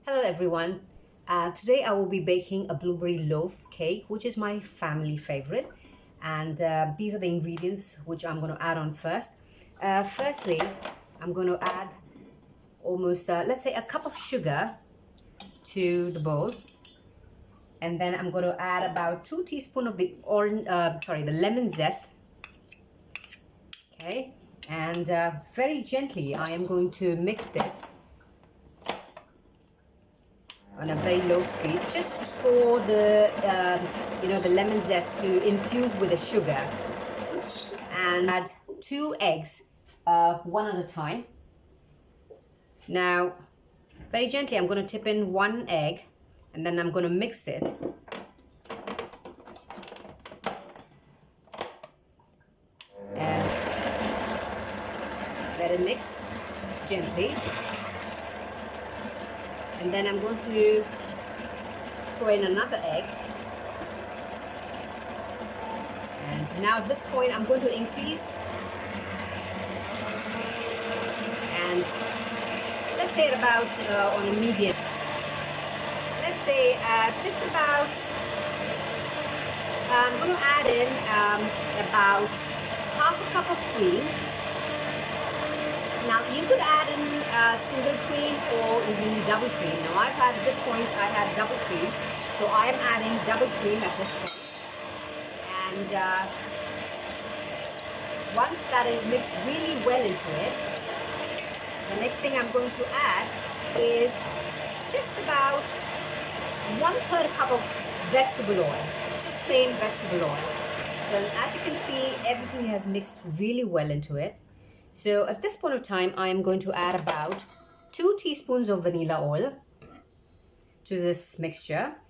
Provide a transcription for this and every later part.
Hello everyone. Today I will be baking a blueberry loaf cake, which is my family favorite. And these are the ingredients which I'm going to add on first. Firstly, I'm going to add almost, let's say, a cup of sugar to the bowl. And then I'm going to add about 2 teaspoons of the lemon zest. Okay. And very gently, I am going to mix this on a very low speed, just for the the lemon zest to infuse with the sugar. And add 2 eggs, one at a time. Now, very gently, I'm going to tip in 1 egg, and then I'm going to mix it. And let it mix gently. And then I'm going to throw in another egg. And now at this point, I'm going to increase. And let's say at about on a medium. Let's say just about, I'm going to add in about half a cup of cream. Now you could add in single cream or even double cream. Now at this point I have double cream, so I am adding double cream at this point. And once that is mixed really well into it, the next thing I'm going to add is just about 1/3 cup of vegetable oil, just plain vegetable oil. So as you can see, everything has mixed really well into it. So at this point of time, I am going to add about 2 teaspoons of vanilla oil to this mixture.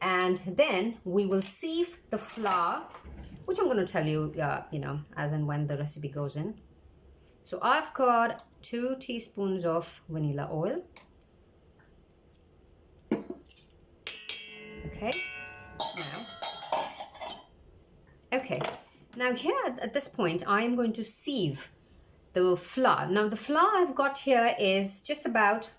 And then we will sieve the flour, which I'm going to tell you, as and when the recipe goes in. So I've got 2 teaspoons of vanilla oil. Now here at this point, I am going to sieve the flour. Now the flour I've got here is just about,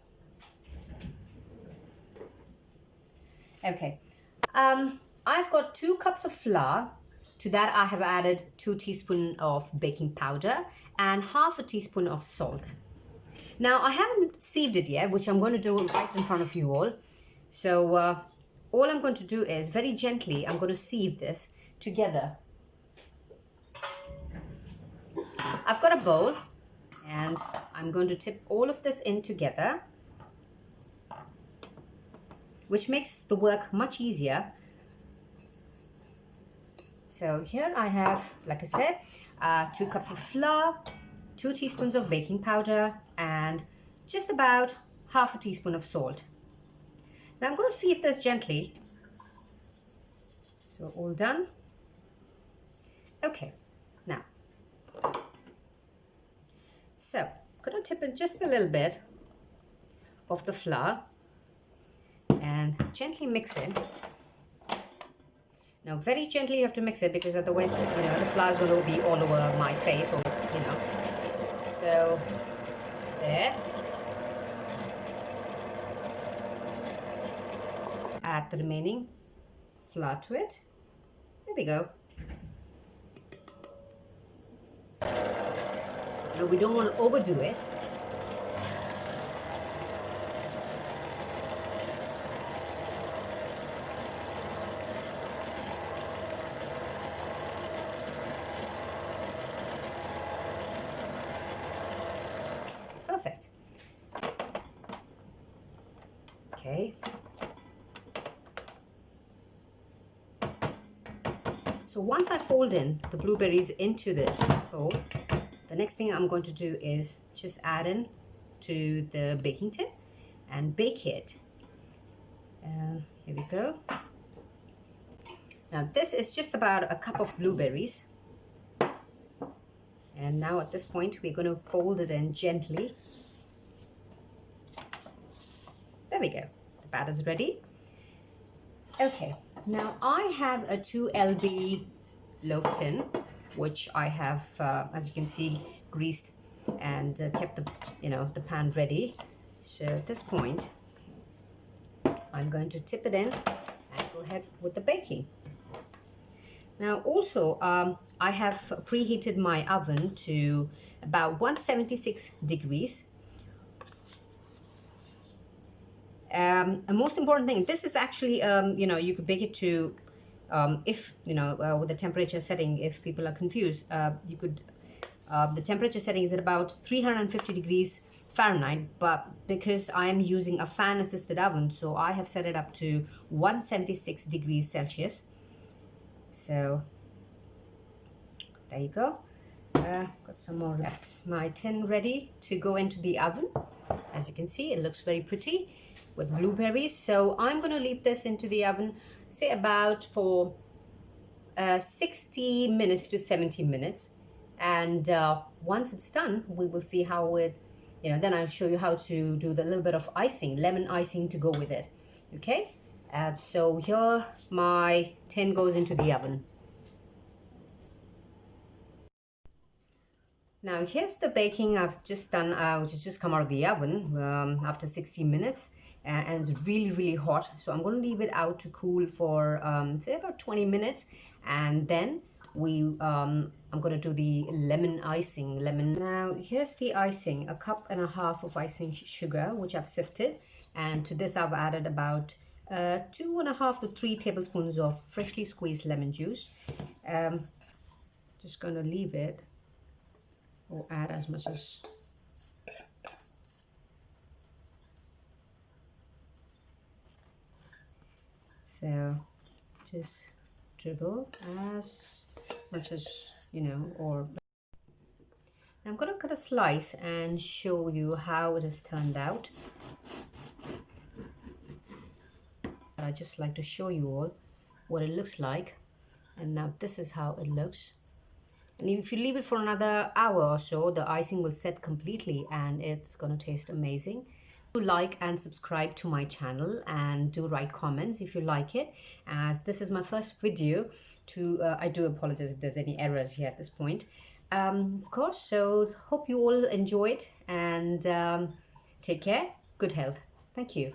I've got 2 cups of flour. To that I have added 2 teaspoons of baking powder and half a teaspoon of salt. Now I haven't sieved it yet, which I'm going to do right in front of you all. So all I'm going to do is very gently, I'm going to sieve this together. I've got a bowl and I'm going to tip all of this in together, which makes the work much easier. So here I have, like I said, 2 cups of flour, 2 teaspoons of baking powder, and just about half a teaspoon of salt. Now I'm going to sieve this gently. So all done. Okay, now. So I'm going to tip in just a little bit of the flour and gently mix it. Now very gently you have to mix it, because otherwise the flour is going to be all over my face, or So there. Add the remaining flour to it. There we go. Now we don't want to overdo it. Perfect. Okay. So once I fold in the blueberries into this bowl, the next thing I'm going to do is just add in to the baking tin and bake it. Here we go. Now this is just about a cup of blueberries. And now at this point, we're going to fold it in gently. There we go. The batter is ready. Okay, now I have a 2 lb loaf tin, which I have, as you can see, greased and kept the pan ready. So at this point, I'm going to tip it in and go ahead with the baking. Now also, I have preheated my oven to about 176 degrees. A most important thing, this is actually, you know, you could bake it to, if, you know, with the temperature setting, if people are confused, you could, the temperature setting is at about 350 degrees Fahrenheit, but because I am using a fan assisted oven, so I have set it up to 176 degrees Celsius. So there you go. Got some more. That's my tin ready to go into the oven. As you can see, it looks very pretty with blueberries. So I'm going to leave this into the oven, say about for 60 minutes to 70 minutes. And once it's done, we will see how it, you know, then I'll show you how to do the little bit of icing, lemon icing to go with it. Okay, so here my tin goes into the oven. Now here's the baking I've just done, which has just come out of the oven after 60 minutes, and it's really hot. So I'm going to leave it out to cool for say about 20 minutes, and then I'm going to do the lemon icing. Now here's the icing, a cup and a half of icing sugar, which I've sifted, and to this I've added about 2.5 to 3 tablespoons of freshly squeezed lemon juice. Just going to leave it, or add as much as so, just dribble as much as you know. Or I'm going to cut a slice and show you how it has turned out. I just like to show you all what it looks like, and now this is how it looks. And if you leave it for another hour or so, the icing will set completely and it's going to taste amazing. Do like and subscribe to my channel, and do write comments if you like it, as this is my first video to I do apologize if there's any errors here at this point, of course. So hope you all enjoyed, and take care, good health. Thank you.